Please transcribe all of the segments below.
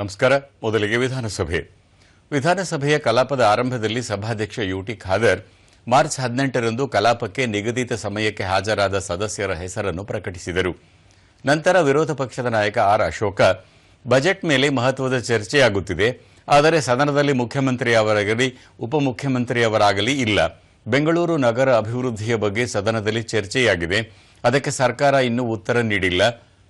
ನಮಸ್ಕಾರ. ಮೊದಲಿಗೆ ವಿಧಾನಸಭೆಯ ಕಲಾಪದ ಆರಂಭದಲ್ಲಿ ಸಭಾಧ್ಯಕ್ಷ ಯುಟಿ ಖಾದರ್ ಮಾರ್ಚ್ 18ರಂದು ಕಲಾಪಕ್ಕೆ ನಿಗದಿತ ಸಮಯಕ್ಕೆ ಹಾಜರಾದ ಸದಸ್ಯರ ಹೆಸರನ್ನು ಪ್ರಕಟಿಸಿದರು. ನಂತರ ವಿರೋಧ ಪಕ್ಷದ ನಾಯಕ ಆರ್ ಅಶೋಕ ಬಜೆಟ್ ಮೇಲೆ ಮಹತ್ವದ ಚರ್ಚೆಯಾಗುತ್ತಿದೆ, ಆದರೆ ಸದನದಲ್ಲಿ ಮುಖ್ಯಮಂತ್ರಿಯವರಾಗಲಿ ಉಪಮುಖ್ಯಮಂತ್ರಿಯವರಾಗಲಿ ಇಲ್ಲ. ಬೆಂಗಳೂರು ನಗರ ಅಭಿವೃದ್ಧಿಯ ಬಗ್ಗೆ ಸದನದಲ್ಲಿ ಚರ್ಚೆಯಾಗಿದೆ, ಅದಕ್ಕೆ ಸರ್ಕಾರ ಇನ್ನೂ ಉತ್ತರ ನೀಡಿಲ್ಲ.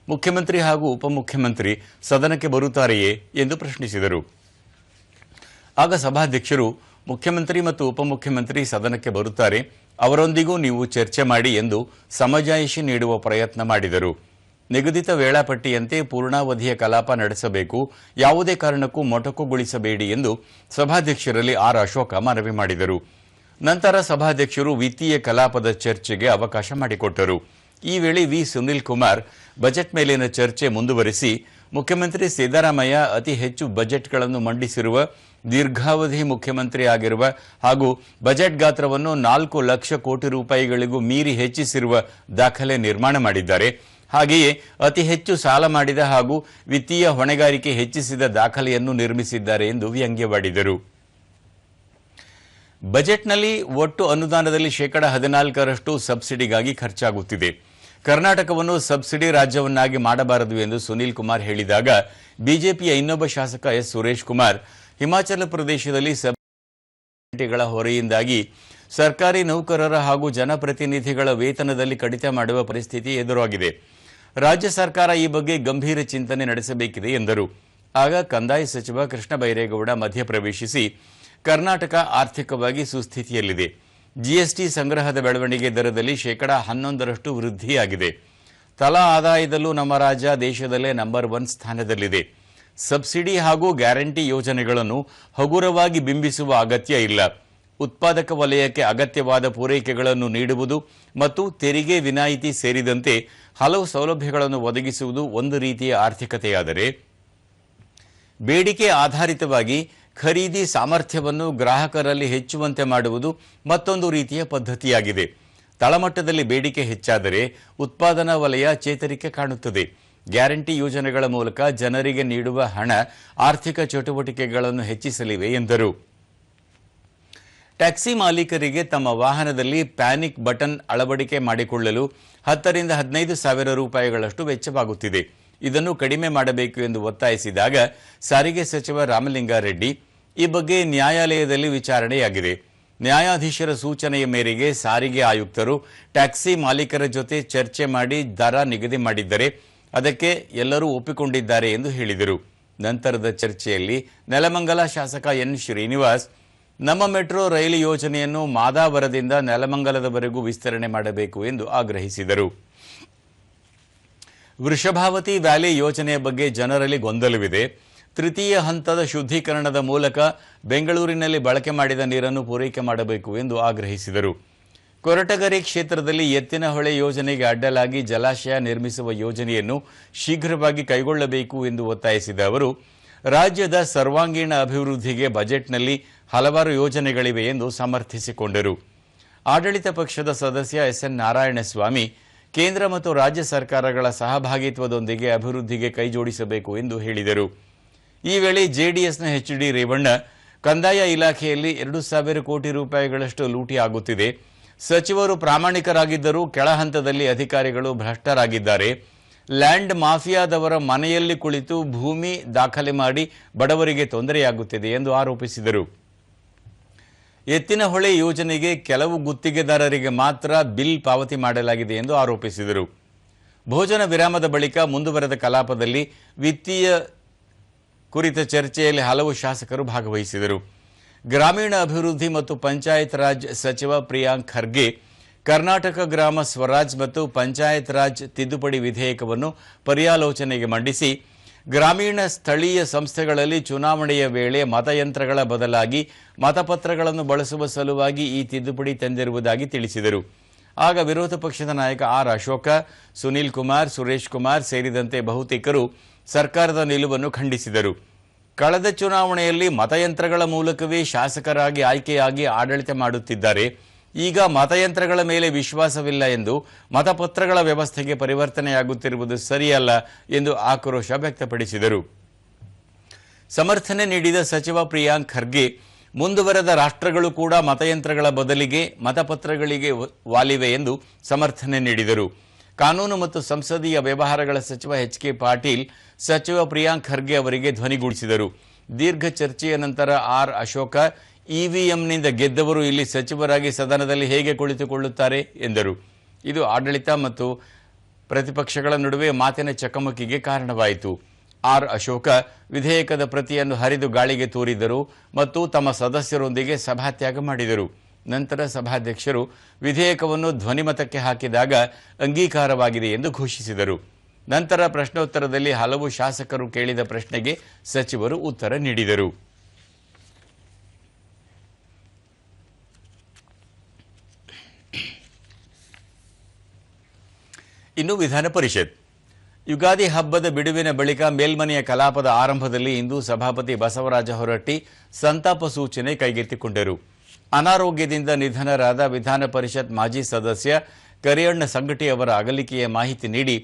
ಮುಖ್ಯಮಂತ್ರಿ ಹಾಗೂ ಉಪಮುಖ್ಯಮಂತ್ರಿ ಸದನಕ್ಕೆ ಬರುತ್ತಾರೆಯೇ ಎಂದು ಪ್ರಶ್ನಿಸಿದರು. ಆಗ ಸಭಾಧ್ಯಕ್ಷರು ಮುಖ್ಯಮಂತ್ರಿ ಮತ್ತು ಉಪಮುಖ್ಯಮಂತ್ರಿ ಸದನಕ್ಕೆ ಬರುತ್ತಾರೆ, ಅವರೊಂದಿಗೂ ನೀವು ಚರ್ಚೆ ಮಾಡಿ ಎಂದು ಸಮಜಾಯಿಷಿ ನೀಡುವ ಪ್ರಯತ್ನ ಮಾಡಿದರು. ನಿಗದಿತ ವೇಳಾಪಟ್ಟಿಯಂತೆ ಪೂರ್ಣಾವಧಿಯ ಕಲಾಪ ನಡೆಸಬೇಕು, ಯಾವುದೇ ಕಾರಣಕ್ಕೂ ಮೊಟಕುಗೊಳಿಸಬೇಡಿ ಎಂದು ಸಭಾಧ್ಯಕ್ಷರಲ್ಲಿ ಆರ್ ಅಶೋಕ ಮನವಿ ಮಾಡಿದರು. ನಂತರ ಸಭಾಧ್ಯಕ್ಷರು ವಿತ್ತೀಯ ಕಲಾಪದ ಚರ್ಚೆಗೆ ಅವಕಾಶ ಮಾಡಿಕೊಟ್ಟರು. ಈ ವೇಳೆ ವಿ ಸುನೀಲ್ ಕುಮಾರ್ ಬಜೆಟ್ ಮೇಲಿನ ಚರ್ಚೆ ಮುಂದುವರಿಸಿ, ಮುಖ್ಯಮಂತ್ರಿ ಸಿದ್ದರಾಮಯ್ಯ ಅತಿ ಹೆಚ್ಚು ಬಜೆಟ್ಗಳನ್ನು ಮಂಡಿಸಿರುವ, ದೀರ್ಘಾವಧಿ ಮುಖ್ಯಮಂತ್ರಿ ಆಗಿರುವ ಹಾಗೂ ಬಜೆಟ್ ಗಾತ್ರವನ್ನು 4 ಲಕ್ಷ ಕೋಟಿ ರೂಪಾಯಿಗಳಿಗೂ ಮೀರಿ ಹೆಚ್ಚಿಸಿರುವ ದಾಖಲೆ ನಿರ್ಮಾಣ ಮಾಡಿದ್ದಾರೆ. ಹಾಗೆಯೇ ಅತಿ ಹೆಚ್ಚು ಸಾಲ ಮಾಡಿದ ಹಾಗೂ ವಿತ್ತೀಯ ಹೊಣೆಗಾರಿಕೆ ಹೆಚ್ಚಿಸಿದ ದಾಖಲೆಯನ್ನು ನಿರ್ಮಿಸಿದ್ದಾರೆ ಎಂದು ವ್ಯಂಗ್ಯವಾಡಿದರು. ಬಜೆಟ್ನಲ್ಲಿ ಒಟ್ಟು ಅನುದಾನದಲ್ಲಿ 14% ಸಬ್ಸಿಡಿಗಾಗಿ ಖರ್ಚಾಗುತ್ತಿದೆ. ಕರ್ನಾಟಕವನ್ನು ಸಬ್ಸಿಡಿ ರಾಜ್ಯವನ್ನಾಗಿ ಮಾಡಬಾರದು ಎಂದು ಸುನೀಲ್ ಕುಮಾರ್ ಹೇಳಿದಾಗ, ಬಿಜೆಪಿಯ ಇನ್ನೊಬ್ಬ ಶಾಸಕ ಎಸ್ ಸುರೇಶ್ ಕುಮಾರ್, ಹಿಮಾಚಲ ಪ್ರದೇಶದಲ್ಲಿ ಸಬ್ಸಿಡಿಗಳ ಹೊರೆಯಿಂದಾಗಿ ಸರ್ಕಾರಿ ನೌಕರರ ಹಾಗೂ ಜನಪ್ರತಿನಿಧಿಗಳ ವೇತನದಲ್ಲಿ ಕಡಿತ ಮಾಡುವ ಪರಿಸ್ಥಿತಿ ಎದುರಾಗಿದೆ. ರಾಜ್ಯ ಸರ್ಕಾರ ಈ ಬಗ್ಗೆ ಗಂಭೀರ ಚಿಂತನೆ ನಡೆಸಬೇಕಿದೆ ಎಂದರು. ಆಗ ಕಂದಾಯ ಸಚಿವ ಕೃಷ್ಣ ಬೈರೇಗೌಡ ಮಧ್ಯಪ್ರವೇಶಿಸಿ, ಕರ್ನಾಟಕ ಆರ್ಥಿಕವಾಗಿ ಸುಸ್ಥಿತಿಯಲ್ಲಿದೆ, ಜಿಎಸ್ಟಿ ಸಂಗ್ರಹದ ಬೆಳವಣಿಗೆ ದರದಲ್ಲಿ 11% ವೃದ್ಧಿಯಾಗಿದೆ, ತಲಾ ಆದಾಯದಲ್ಲೂ ನಮ್ಮ ರಾಜ್ಯ ದೇಶದಲ್ಲೇ ನಂಬರ್ 1 ಸ್ಥಾನದಲ್ಲಿದೆ, ಸಬ್ಸಿಡಿ ಹಾಗೂ ಗ್ಯಾರಂಟಿ ಯೋಜನೆಗಳನ್ನು ಹಗುರವಾಗಿ ಬಿಂಬಿಸುವ ಅಗತ್ಯ ಇಲ್ಲ, ಉತ್ಪಾದಕ ವಲಯಕ್ಕೆ ಅಗತ್ಯವಾದ ಪೂರೈಕೆಗಳನ್ನು ನೀಡುವುದು ಮತ್ತು ತೆರಿಗೆ ವಿನಾಯಿತಿ ಸೇರಿದಂತೆ ಹಲವು ಸೌಲಭ್ಯಗಳನ್ನು ಒದಗಿಸುವುದು ಒಂದು ರೀತಿಯ ಆರ್ಥಿಕತೆಯಾದರೆ, ಬೇಡಿಕೆ ಆಧಾರಿತವಾಗಿ ಖರೀದಿ ಸಾಮರ್ಥ್ಯವನ್ನು ಗ್ರಾಹಕರಲ್ಲಿ ಹೆಚ್ಚುವಂತೆ ಮಾಡುವುದು ಮತ್ತೊಂದು ರೀತಿಯ ಪದ್ಧತಿಯಾಗಿದೆ. ತಳಮಟ್ಟದಲ್ಲಿ ಬೇಡಿಕೆ ಹೆಚ್ಚಾದರೆ ಉತ್ಪಾದನಾ ವಲಯ ಚೇತರಿಕೆ ಕಾಣುತ್ತದೆ. ಗ್ಯಾರಂಟಿ ಯೋಜನೆಗಳ ಮೂಲಕ ಜನರಿಗೆ ನೀಡುವ ಹಣ ಆರ್ಥಿಕ ಚಟುವಟಿಕೆಗಳನ್ನು ಹೆಚ್ಚಿಸಲಿವೆ ಎಂದರು. ಟ್ಯಾಕ್ಸಿ ಮಾಲೀಕರಿಗೆ ತಮ್ಮ ವಾಹನದಲ್ಲಿ ಪ್ಯಾನಿಕ್ ಬಟನ್ ಅಳವಡಿಕೆ ಮಾಡಿಕೊಳ್ಳಲು 10 ರಿಂದ 15 ಸಾವಿರ ರೂಪಾಯಿಗಳಷ್ಟು ವೆಚ್ಚವಾಗುತ್ತಿದೆ. ಇದನ್ನು ಕಡಿಮೆ ಮಾಡಬೇಕು ಎಂದು ಒತ್ತಾಯಿಸಿದಾಗ ಸಾರಿಗೆ ಸಚಿವ ರಾಮಲಿಂಗಾರೆಡ್ಡಿ, ಈ ಬಗ್ಗೆ ನ್ಯಾಯಾಲಯದಲ್ಲಿ ವಿಚಾರಣೆಯಾಗಿದೆ. ನ್ಯಾಯಾಧೀಶರ ಸೂಚನೆಯ ಮೇರೆಗೆ ಸಾರಿಗೆ ಆಯುಕ್ತರು ಟ್ಯಾಕ್ಸಿ ಮಾಲೀಕರ ಜೊತೆ ಚರ್ಚೆ ಮಾಡಿ ದರ ನಿಗದಿ ಮಾಡಿದ್ದರೆ ಅದಕ್ಕೆ ಎಲ್ಲರೂ ಒಪ್ಪಿಕೊಂಡಿದ್ದಾರೆ ಎಂದು ಹೇಳಿದರು. ನಂತರದ ಚರ್ಚೆಯಲ್ಲಿ ನೆಲಮಂಗಲ ಶಾಸಕ ಎನ್ ಶ್ರೀನಿವಾಸ್, ನಮ್ಮ ಮೆಟ್ರೋ ರೈಲು ಯೋಜನೆಯನ್ನು ಮಾದಾವರದಿಂದ ನೆಲಮಂಗಲದವರೆಗೂ ವಿಸ್ತರಣೆ ಮಾಡಬೇಕು ಎಂದು ಆಗ್ರಹಿಸಿದರು. ವೃಷಭಾವತಿ ವ್ಯಾಲಿ ಯೋಜನೆಯ ಬಗ್ಗೆ ಜನರಲ್ಲಿ ಗೊಂದಲವಿದೆ. ತೃತೀಯ ಹಂತದ ಶುದ್ಧೀಕರಣದ ಮೂಲಕ ಬೆಂಗಳೂರಿನಲ್ಲಿ ಬಳಕೆ ಮಾಡಿದ ನೀರನ್ನು ಪೂರೈಕೆ ಮಾಡಬೇಕು ಎಂದು ಆಗ್ರಹಿಸಿದರು. ಕೊರಟಗೆರೆ ಕ್ಷೇತ್ರದಲ್ಲಿ ಎತ್ತಿನಹೊಳೆ ಯೋಜನೆಗೆ ಅಡ್ಡಲಾಗಿ ಜಲಾಶಯ ನಿರ್ಮಿಸುವ ಯೋಜನೆಯನ್ನು ಶೀಘ್ರವಾಗಿ ಕೈಗೊಳ್ಳಬೇಕು ಎಂದು ಒತ್ತಾಯಿಸಿದ ಅವರು, ರಾಜ್ಯದ ಸರ್ವಾಂಗೀಣ ಅಭಿವೃದ್ಧಿಗೆ ಬಜೆಟ್ನಲ್ಲಿ ಹಲವಾರು ಯೋಜನೆಗಳಿವೆ ಎಂದು ಸಮರ್ಥಿಸಿಕೊಂಡರು. ಆಡಳಿತ ಪಕ್ಷದ ಸದಸ್ಯ ಎಸ್ ಎನ್ ನಾರಾಯಣಸ್ವಾಮಿ, ಕೇಂದ್ರ ಮತ್ತು ರಾಜ್ಯ ಸರ್ಕಾರಗಳ ಸಹಭಾಗಿತ್ವದೊಂದಿಗೆ ಅಭಿವೃದ್ಧಿಗೆ ಕೈಜೋಡಿಸಬೇಕು ಎಂದು ಹೇಳಿದರು. ಈ ವೇಳೆ ಜೆಡಿಎಸ್ನ ಎಚ್.ಡಿ. ರೇವಣ್ಣ, ಕಂದಾಯ ಇಲಾಖೆಯಲ್ಲಿ 2,000 ಕೋಟಿ ರೂಪಾಯಿಗಳಷ್ಟು ಲೂಟಿ ಆಗುತ್ತಿದೆ, ಸಚಿವರು ಪ್ರಾಮಾಣಿಕರಾಗಿದ್ದರೂ ಕೆಳ ಹಂತದಲ್ಲಿ ಅಧಿಕಾರಿಗಳು ಭ್ರಷ್ಟರಾಗಿದ್ದಾರೆ, ಲ್ಯಾಂಡ್ ಮಾಫಿಯಾದವರ ಮನೆಯಲ್ಲಿ ಕುಳಿತು ಭೂಮಿ ದಾಖಲೆ ಮಾಡಿ ಬಡವರಿಗೆ ತೊಂದರೆಯಾಗುತ್ತಿದೆ ಎಂದು ಆರೋಪಿಸಿದರು. ಎತ್ತಿನಹೊಳೆ ಯೋಜನೆಗೆ ಕೆಲವು ಗುತ್ತಿಗೆದಾರರಿಗೆ ಮಾತ್ರ ಬಿಲ್ ಪಾವತಿ ಮಾಡಲಾಗಿದೆ ಎಂದು ಆರೋಪಿಸಿದರು. ಭೋಜನ ವಿರಾಮದ ಬಳಿಕ ಮುಂದುವರೆದ ಕಲಾಪದಲ್ಲಿ ವಿತ್ತೀಯ ಕುರಿತ ಚರ್ಚೆಯಲ್ಲಿ ಹಲವು ಶಾಸಕರು ಭಾಗವಹಿಸಿದರು. ಗ್ರಾಮೀಣ ಅಭಿವೃದ್ಧಿ ಮತ್ತು ಪಂಚಾಯತ್ ರಾಜ್ ಸಚಿವ ಪ್ರಿಯಾಂಕ್ ಖರ್ಗೆ, ಕರ್ನಾಟಕ ಗ್ರಾಮ ಸ್ವರಾಜ್ ಮತ್ತು ಪಂಚಾಯತ್ ರಾಜ್ ತಿದ್ದುಪಡಿ ವಿಧೇಯಕವನ್ನು ಪರ್ಯಾಲೋಚನೆಗೆ ಮಂಡಿಸಿ, ಗ್ರಾಮೀಣ ಸ್ಥಳೀಯ ಸಂಸ್ಥೆಗಳಲ್ಲಿ ಚುನಾವಣೆಯ ವೇಳೆ ಮತಯಂತ್ರಗಳ ಬದಲಾಗಿ ಮತಪತ್ರಗಳನ್ನು ಬಳಸುವ ಸಲುವಾಗಿ ಈ ತಿದ್ದುಪಡಿ ತಂದಿರುವುದಾಗಿ ತಿಳಿಸಿದರು. ಆಗ ವಿರೋಧ ಪಕ್ಷದ ನಾಯಕ ಆರ್ ಅಶೋಕ, ಸುನೀಲ್ ಕುಮಾರ್, ಸುರೇಶ್ ಕುಮಾರ್ ಸೇರಿದಂತೆ ಬಹುತೇಕರು ಸರ್ಕಾರದ ನಿಲುವನ್ನು ಖಂಡಿಸಿದರು. ಕಳೆದ ಚುನಾವಣೆಯಲ್ಲಿ ಮತಯಂತ್ರಗಳ ಮೂಲಕವೇ ಶಾಸಕರಾಗಿ ಆಯ್ಕೆಯಾಗಿ ಆಡಳಿತ ಮಾಡುತ್ತಿದ್ದಾರೆ, ಈಗ ಮತಯಂತ್ರಗಳ ಮೇಲೆ ವಿಶ್ವಾಸವಿಲ್ಲ ಎಂದು ಮತಪತ್ರಗಳ ವ್ಯವಸ್ಥೆಗೆ ಪರಿವರ್ತನೆಯಾಗುತ್ತಿರುವುದು ಸರಿಯಲ್ಲ ಎಂದು ಆಕ್ರೋಶ ವ್ಯಕ್ತಪಡಿಸಿದರು. ಸಮರ್ಥನೆ ನೀಡಿದ ಸಚಿವ ಪ್ರಿಯಾಂಕ್ ಖರ್ಗೆ ಮುಂದುವರೆದ ರಾಷ್ಟ್ರಗಳು ಕೂಡ ಮತಯಂತ್ರಗಳ ಬದಲಿಗೆ ಮತಪತ್ರಗಳಿಗೆ ವಾಲಿವೆ ಎಂದು ಸಮರ್ಥನೆ ನೀಡಿದರು. ಕಾನೂನು ಮತ್ತು ಸಂಸದೀಯ ವ್ಯವಹಾರಗಳ ಸಚಿವ ಎಚ್.ಕೆ. ಪಾಟೀಲ್ ಸಚಿವ ಪ್ರಿಯಾಂಕ್ ಖರ್ಗೆ ಅವರಿಗೆ ಧ್ವನಿಗೂಡಿಸಿದರು. ದೀರ್ಘ ಚರ್ಚೆಯ ನಂತರ ಆರ್. ಅಶೋಕ ಇವಿಎಂನಿಂದ ಗೆದ್ದವರು ಇಲ್ಲಿ ಸಚಿವರಾಗಿ ಸದನದಲ್ಲಿ ಹೇಗೆ ಕುಳಿತುಕೊಳ್ಳುತ್ತಾರೆ ಎಂದರು. ಇದು ಆಡಳಿತ ಮತ್ತು ಪ್ರತಿಪಕ್ಷಗಳ ನಡುವೆ ಮಾತಿನ ಚಕಮಕಿಗೆ ಕಾರಣವಾಯಿತು. ಆರ್. ಅಶೋಕ ವಿಧೇಯಕದ ಪ್ರತಿಯನ್ನು ಹರಿದು ಗಾಳಿಗೆ ತೂರಿದರು ಮತ್ತು ತಮ್ಮ ಸದಸ್ಯರೊಂದಿಗೆ ಸಭಾತ್ಯಾಗ ಮಾಡಿದರು. ನಂತರ ಸಭಾಧ್ಯಕ್ಷರು ವಿಧೇಯಕವನ್ನು ಧ್ವನಿಮತಕ್ಕೆ ಹಾಕಿದಾಗ ಅಂಗೀಕಾರವಾಗಿದೆ ಎಂದು ಘೋಷಿಸಿದರು. ನಂತರ ಪ್ರಶ್ನೋತ್ತರದಲ್ಲಿ ಹಲವು ಶಾಸಕರು ಕೇಳಿದ ಪ್ರಶ್ನೆಗೆ ಸಚಿವರು ಉತ್ತರ ನೀಡಿದರು. ಇನ್ನು ವಿಧಾನ ಪರಿಷತ್ ಯುಗಾದಿ ಹಬ್ಬದ ಬಿಡುವಿನ ಬಳಿಕ ಮೇಲ್ಮನೆಯ ಕಲಾಪದ ಆರಂಭದಲ್ಲಿ ಇಂದು ಸಭಾಪತಿ ಬಸವರಾಜ ಹೊರಟ್ಟಿ ಸಂತಾಪ ಸೂಚನೆ ಕೈಗೆತ್ತಿಕೊಂಡರು. ಅನಾರೋಗ್ಯದಿಂದ ನಿಧನರಾದ ವಿಧಾನ ಪರಿಷತ್ ಮಾಜಿ ಸದಸ್ಯ ಕರಿಯಣ್ಣ ಸಂಗಟಿ ಅವರ ಅಗಲಿಕೆಯ ಮಾಹಿತಿ ನೀಡಿ,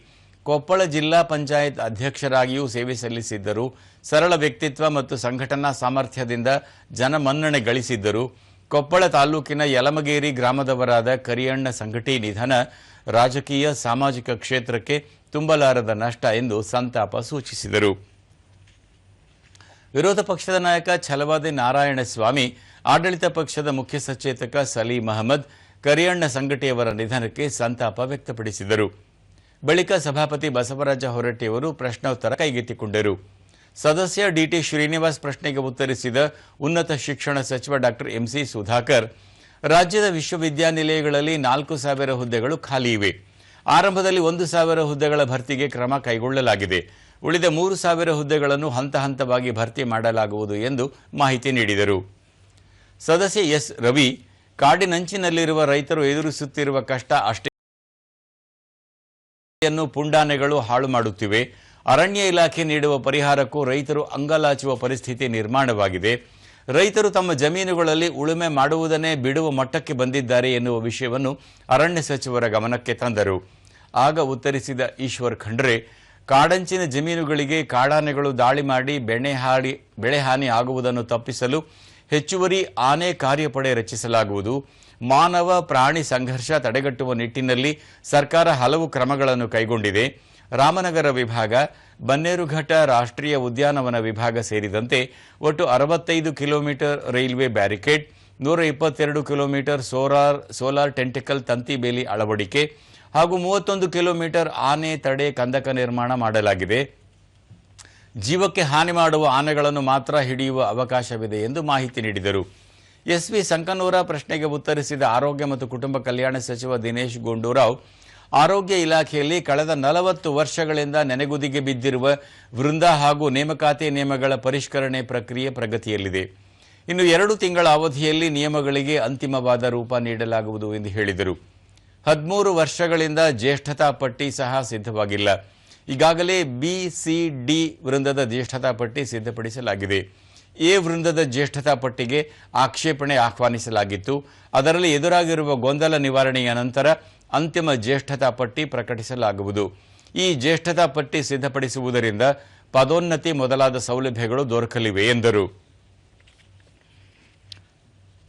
ಕೊಪ್ಪಳ ಜಿಲ್ಲಾ ಪಂಚಾಯತ್ ಅಧ್ಯಕ್ಷರಾಗಿಯೂ ಸೇವೆ ಸಲ್ಲಿಸಿದ್ದರು. ಸರಳ ವ್ಯಕ್ತಿತ್ವ ಮತ್ತು ಸಂಘಟನಾ ಸಾಮರ್ಥ್ಯದಿಂದ ಜನಮನ್ನಣೆ ಗಳಿಸಿದ್ದರು. ಕೊಪ್ಪಳ ತಾಲೂಕಿನ ಯಲಮಗೇರಿ ಗ್ರಾಮದವರಾದ ಕರಿಯಣ್ಣ ಸಂಗಟಿ ನಿಧನ ರಾಜಕೀಯ ಸಾಮಾಜಿಕ ಕ್ಷೇತ್ರಕ್ಕೆ ತುಂಬಲಾರದ ನಷ್ಟ ಎಂದು ಸಂತಾಪ ಸೂಚಿಸಿದರು. ವಿರೋಧ ಪಕ್ಷದ ನಾಯಕ ಛಲವಾದಿ ನಾರಾಯಣಸ್ವಾಮಿ, ಆಡಳಿತ ಪಕ್ಷದ ಮುಖ್ಯ ಸಚೇತಕ ಸಲೀಂ ಅಹಮದ್ ಕರಿಯಣ್ಣ ಸಂಗಟಿಯವರ ನಿಧನಕ್ಕೆ ಸಂತಾಪ ವ್ಯಕ್ತಪಡಿಸಿದರು. ಬಳಿಕ ಸಭಾಪತಿ ಬಸವರಾಜ ಹೊರಟ್ಟಿಯವರು ಪ್ರಶ್ನೋತ್ತರ ಕೈಗೆತ್ತಿಕೊಂಡರು. ಸದಸ್ಯ ಡಿಟಿ ಶ್ರೀನಿವಾಸ್ ಪ್ರಶ್ನೆಗೆ ಉತ್ತರಿಸಿದ ಉನ್ನತ ಶಿಕ್ಷಣ ಸಚಿವ ಡಾ ಎಂಸಿ ಸುಧಾಕರ್, ರಾಜ್ಯದ ವಿಶ್ವವಿದ್ಯಾನಿಲಯಗಳಲ್ಲಿ 4,000 ಹುದ್ದೆಗಳು ಖಾಲಿ ಇವೆ. ಆರಂಭದಲ್ಲಿ 1,000 ಹುದ್ದೆಗಳ ಭರ್ತಿಗೆ ಕ್ರಮ ಕೈಗೊಳ್ಳಲಾಗಿದೆ. ಉಳಿದ 3,000 ಹುದ್ದೆಗಳನ್ನು ಹಂತ ಹಂತವಾಗಿ ಭರ್ತಿ ಮಾಡಲಾಗುವುದು ಎಂದು ಮಾಹಿತಿ ನೀಡಿದರು. ಸದಸ್ಯ ಎಸ್ ರವಿ, ಕಾಡಿನಂಚಿನಲ್ಲಿರುವ ರೈತರು ಎದುರಿಸುತ್ತಿರುವ ಕಷ್ಟ ಅಷ್ಟೇ ಪುಂಡಾನೆಗಳು ಹಾಳು ಮಾಡುತ್ತಿವೆ. ಅರಣ್ಯ ಇಲಾಖೆ ನೀಡುವ ಪರಿಹಾರಕ್ಕೂ ರೈತರು ಅಂಗಲಾಚುವ ಪರಿಸ್ಥಿತಿ ನಿರ್ಮಾಣವಾಗಿದೆ. ರೈತರು ತಮ್ಮ ಜಮೀನುಗಳಲ್ಲಿ ಉಳುಮೆ ಮಾಡುವುದನ್ನೇ ಬಿಡುವ ಮಟ್ಟಕ್ಕೆ ಬಂದಿದ್ದಾರೆ ಎನ್ನುವ ವಿಷಯವನ್ನು ಅರಣ್ಯ ಸಚಿವರ ಗಮನಕ್ಕೆ ತಂದರು. ಆಗ ಉತ್ತರಿಸಿದ ಈಶ್ವರ್ ಖಂಡ್ರೆ, ಕಾಡಂಚಿನ ಜಮೀನುಗಳಿಗೆ ಕಾಡಾನೆಗಳು ದಾಳಿ ಮಾಡಿ ಬೆಳೆ ಹಾನಿ ಆಗುವುದನ್ನು ತಪ್ಪಿಸಲು ಹೆಚ್ಚುವರಿ ಆನೆ ಕಾರ್ಯಪಡೆ ರಚಿಸಲಾಗುವುದು. ಮಾನವ ಪ್ರಾಣಿ ಸಂಘರ್ಷ ತಡೆಗಟ್ಟುವ ನಿಟ್ಟಿನಲ್ಲಿ ಸರ್ಕಾರ ಹಲವು ಕ್ರಮಗಳನ್ನು ಕೈಗೊಂಡಿದೆ. ರಾಮನಗರ ವಿಭಾಗ, ಬನ್ನೇರುಘಟ್ಟ ರಾಷ್ಟ್ರೀಯ ಉದ್ಯಾನವನ ವಿಭಾಗ ಸೇರಿದಂತೆ ಒಟ್ಟು 65 kilometre railway barricade, 122 kilometre solar tentacle ತಂತಿ ಬೇಲಿ ಅಳವಡಿಕೆ ಹಾಗೂ 31 ಕಿಲೋಮೀಟರ್ ಆನೆ ತಡೆ ಕಂದಕ ನಿರ್ಮಾಣ ಮಾಡಲಾಗಿದೆ. ಜೀವಕ್ಕೆ ಹಾನಿ ಮಾಡುವ ಆನೆಗಳನ್ನು ಮಾತ್ರ ಹಿಡಿಯುವ ಅವಕಾಶವಿದೆ ಎಂದು ಮಾಹಿತಿ ನೀಡಿದರು. ಎಸ್ವಿ ಸಂಕನೂರ ಪ್ರಶ್ನೆಗೆ ಉತ್ತರಿಸಿದ ಆರೋಗ್ಯ ಮತ್ತು ಕುಟುಂಬ ಕಲ್ಯಾಣ ಸಚಿವ ದಿನೇಶ್ ಗುಂಡೂರಾವ್, ಆರೋಗ್ಯ ಇಲಾಖೆಯಲ್ಲಿ ಕಳೆದ 40 ವರ್ಷಗಳಿಂದ ನೆನೆಗುದಿಗೆ ಬಿದ್ದಿರುವ ವೃಂದ ಹಾಗೂ ನೇಮಕಾತಿ ನಿಯಮಗಳ ಪರಿಷ್ಕರಣೆ ಪ್ರಕ್ರಿಯೆ ಪ್ರಗತಿಯಲ್ಲಿದೆ. ಇನ್ನು 2 ತಿಂಗಳ ಅವಧಿಯಲ್ಲಿ ನಿಯಮಗಳಿಗೆ ಅಂತಿಮವಾದ ರೂಪ ನೀಡಲಾಗುವುದು ಎಂದು ಹೇಳಿದರು. 13 ವರ್ಷಗಳಿಂದ ಜ್ಯೇಷ್ಠತಾ ಪಟ್ಟಿ ಸಹ ಸಿದ್ಧವಾಗಿಲ್ಲ. ಈಗಾಗಲೇ ಬಿ-ಸಿ-ಡಿ ವೃಂದದ ಜ್ಯೇಷ್ಠತಾ ಪಟ್ಟಿ ಸಿದ್ಧಪಡಿಸಲಾಗಿದೆ. ಎ ವೃಂದದ ಜ್ಯೇಷ್ಠತಾ ಪಟ್ಟಿಗೆ ಆಕ್ಷೇಪಣೆ ಆಹ್ವಾನಿಸಲಾಗಿತ್ತು. ಅದರಲ್ಲಿ ಎದುರಾಗಿರುವ ಗೊಂದಲ ನಿವಾರಣೆಯ ನಂತರ ಅಂತಿಮ ಜ್ಯೇಷ್ಠತಾ ಪಟ್ಟಿ ಪ್ರಕಟಿಸಲಾಗುವುದು. ಈ ಜ್ಯೇಷ್ಠತಾ ಪಟ್ಟಿ ಸಿದ್ಧಪಡಿಸುವುದರಿಂದ ಪದೋನ್ನತಿ ಮೊದಲಾದ ಸೌಲಭ್ಯಗಳು ದೊರಕಲಿವೆ ಎಂದರು.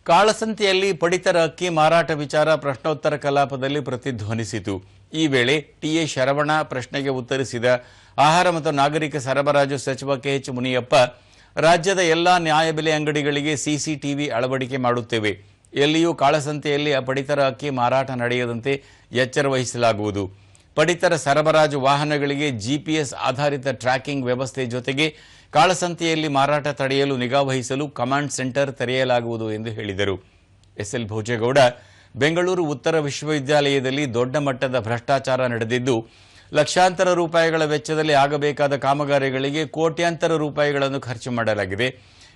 ಕಾಳಸಂತೆಯಲ್ಲಿ ಪಡಿತರ ಅಕ್ಕಿ ಮಾರಾಟ ವಿಚಾರ ಪ್ರಶ್ನೋತ್ತರ ಕಲಾಪದಲ್ಲಿ ಪ್ರತಿಧ್ವನಿಸಿತು. ಈ ವೇಳೆ ಟಿಎ ಶರವಣ ಪ್ರಶ್ನೆಗೆ ಉತ್ತರಿಸಿದ ಆಹಾರ ಮತ್ತು ನಾಗರಿಕ ಸರಬರಾಜು ಸಚಿವ ಕೆಎಚ್ ಮುನಿಯಪ್ಪ, ರಾಜ್ಯದ ಎಲ್ಲಾ ನ್ಯಾಯಬೆಲೆ ಅಂಗಡಿಗಳಿಗೆ ಸಿಸಿಟಿವಿ ಅಳವಡಿಕೆ ಮಾಡುತ್ತೇವೆ. ಎಲ್ಲಿಯೂ ಕಾಳಸಂತೆಯಲ್ಲಿ ಪಡಿತರ ಅಕ್ಕಿ ಮಾರಾಟ ನಡೆಯದಂತೆ ಎಚ್ಚರ ವಹಿಸಲಾಗುವುದು. ಪಡಿತರ ಸರಬರಾಜು ವಾಹನಗಳಿಗೆ ಜಿಪಿಎಸ್ ಆಧಾರಿತ ಟ್ರ್ಯಾಕಿಂಗ್ ವ್ಯವಸ್ಥೆ ಜೊತೆಗೆ ಕಾಳಸಂತೆಯಲ್ಲಿ ಮಾರಾಟ ತಡೆಯಲು ನಿಗಾವಹಿಸಲು ಕಮಾಂಡ್ ಸೆಂಟರ್ ತೆರೆಯಲಾಗುವುದು ಎಂದು ಹೇಳಿದರು. ಎಸ್ಎಲ್ ಭೋಜೇಗೌಡ, ಬೆಂಗಳೂರು ಉತ್ತರ ವಿಶ್ವವಿದ್ಯಾಲಯದಲ್ಲಿ ದೊಡ್ಡ ಮಟ್ಟದ ಭ್ರಷ್ಟಾಚಾರ ನಡೆದಿದ್ದು, ಲಕ್ಷಾಂತರ ರೂಪಾಯಿಗಳ ವೆಚ್ಚದಲ್ಲಿ ಆಗಬೇಕಾದ ಕಾಮಗಾರಿಗಳಿಗೆ ಕೋಟ್ಯಾಂತರ ರೂಪಾಯಿಗಳನ್ನು ಖರ್ಚು ಮಾಡಲಾಗಿದೆ.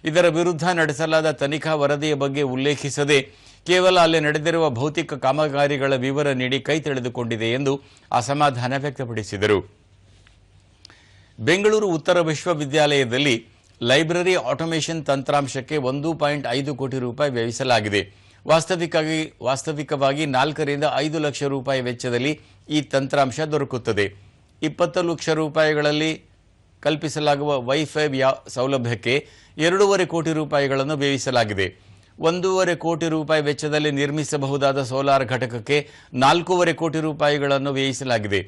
ಇದರ ವಿರುದ್ಧ ನಡೆಸಲಾದ ತನಿಖಾ ವರದಿಯ ಬಗ್ಗೆ ಉಲ್ಲೇಖಿಸದೆ ಕೇವಲ ಅಲ್ಲಿ ನಡೆದಿರುವ ಭೌತಿಕ ಕಾಮಗಾರಿಗಳ ವಿವರ ನೀಡಿ ಕೈ ತೆಳೆದುಕೊಂಡಿದೆ ಎಂದು ಅಸಮಾಧಾನ ವ್ಯಕ್ತಪಡಿಸಿದರು. ಬೆಂಗಳೂರು ಉತ್ತರ ವಿಶ್ವವಿದ್ಯಾಲಯದಲ್ಲಿ ಲೈಬ್ರರಿ ಆಟೋಮೇಷನ್ ತಂತ್ರಾಂಶಕ್ಕೆ 1.5 ಕೋಟಿ ರೂಪಾಯಿ ವ್ಯಯಿಸಲಾಗಿದೆ. ವಾಸ್ತವಿಕವಾಗಿ 4 ರಿಂದ 5 ಲಕ್ಷ ರೂಪಾಯಿ ವೆಚ್ಚದಲ್ಲಿ ಈ ತಂತ್ರಾಂಶ ದೊರಕುತ್ತದೆ. 20 ಲಕ್ಷ ರೂಪಾಯಿಗಳಲ್ಲಿ ಕಲ್ಪಿಸಲಾಗುವ ವೈಫೈ ಸೌಲಭ್ಯಕ್ಕೆ 2.5 ಕೋಟಿ ರೂಪಾಯಿಗಳನ್ನು ವ್ಯಯಿಸಲಾಗಿದೆ. 1.5 ಕೋಟಿ ರೂಪಾಯಿ ವೆಚ್ಚದಲ್ಲಿ ನಿರ್ಮಿಸಬಹುದಾದ ಸೋಲಾರ್ ಘಟಕಕ್ಕೆ 4.5 ಕೋಟಿ ರೂಪಾಯಿಗಳನ್ನು ವ್ಯಯಿಸಲಾಗಿದೆ.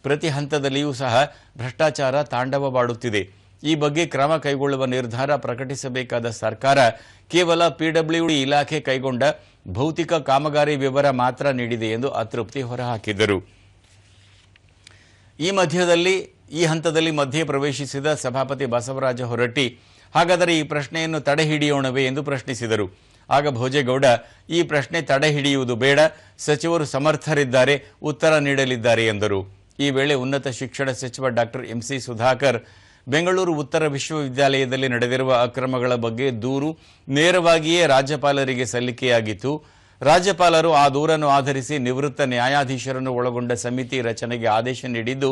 ಪ್ರತಿ ಹಂತದಲ್ಲಿಯೂ ಸಹ ಭ್ರಷ್ಟಾಚಾರ ತಾಂಡವವಾಡುತ್ತಿದೆ. ಈ ಬಗ್ಗೆ ಕ್ರಮ ಕೈಗೊಳ್ಳುವ ನಿರ್ಧಾರ ಪ್ರಕಟಿಸಬೇಕಾದ ಸರ್ಕಾರ ಕೇವಲ ಪಿಡಬ್ಲ್ಯೂಡಿ ಇಲಾಖೆ ಕೈಗೊಂಡ ಭೌತಿಕ ಕಾಮಗಾರಿ ವಿವರ ಮಾತ್ರ ನೀಡಿದೆ ಎಂದು ಅತೃಪ್ತಿ ಹೊರಹಾಕಿದರು. ಈ ಹಂತದಲ್ಲಿ ಮಧ್ಯೆ ಪ್ರವೇಶಿಸಿದ ಸಭಾಪತಿ ಬಸವರಾಜ ಹೊರಟ್ಟಿ, ಹಾಗಾದರೆ ಈ ಪ್ರಶ್ನೆಯನ್ನು ತಡೆಹಿಡಿಯೋಣವೇ ಎಂದು ಪ್ರಶ್ನಿಸಿದರು. ಆಗ ಭೋಜೇಗೌಡ, ಈ ಪ್ರಶ್ನೆ ತಡೆಹಿಡಿಯುವುದು ಬೇಡ, ಸಚಿವರು ಸಮರ್ಥರಿದ್ದಾರೆ, ಉತ್ತರ ನೀಡಲಿದ್ದಾರೆ ಎಂದರು. ಈ ವೇಳೆ ಉನ್ನತ ಶಿಕ್ಷಣ ಸಚಿವ ಡಾಕ್ಟರ್ ಎಂಸಿ ಸುಧಾಕರ್, ಬೆಂಗಳೂರು ಉತ್ತರ ವಿಶ್ವವಿದ್ಯಾಲಯದಲ್ಲಿ ನಡೆದಿರುವ ಅಕ್ರಮಗಳ ಬಗ್ಗೆ ದೂರು ನೇರವಾಗಿಯೇ ರಾಜ್ಯಪಾಲರಿಗೆ ಸಲ್ಲಿಕೆಯಾಗಿತ್ತು. ರಾಜ್ಯಪಾಲರು ಆ ದೂರನ್ನು ಆಧರಿಸಿ ನಿವೃತ್ತ ನ್ಯಾಯಾಧೀಶರನ್ನು ಒಳಗೊಂಡ ಸಮಿತಿ ರಚನೆಗೆ ಆದೇಶ ನೀಡಿದ್ದು,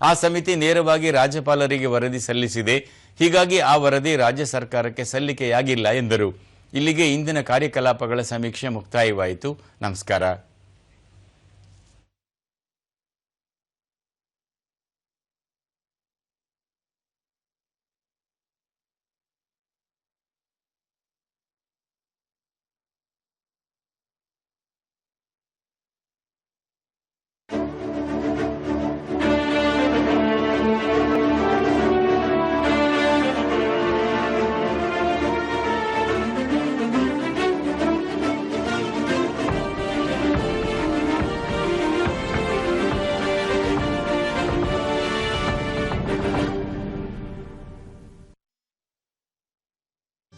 ಆ ಸಮಿತಿ ನೇರವಾಗಿ ರಾಜ್ಯಪಾಲರಿಗೆ ವರದಿ ಸಲ್ಲಿಸಿದೆ. ಹೀಗಾಗಿ ಆ ವರದಿ ರಾಜ್ಯ ಸರ್ಕಾರಕ್ಕೆ ಸಲ್ಲಿಕೆಯಾಗಿಲ್ಲ ಎಂದರು. ಇಲ್ಲಿಗೆ ಇಂದಿನ ಕಾರ್ಯಕಲಾಪಗಳ ಸಮೀಕ್ಷೆ ಮುಕ್ತಾಯವಾಯಿತು. ನಮಸ್ಕಾರ.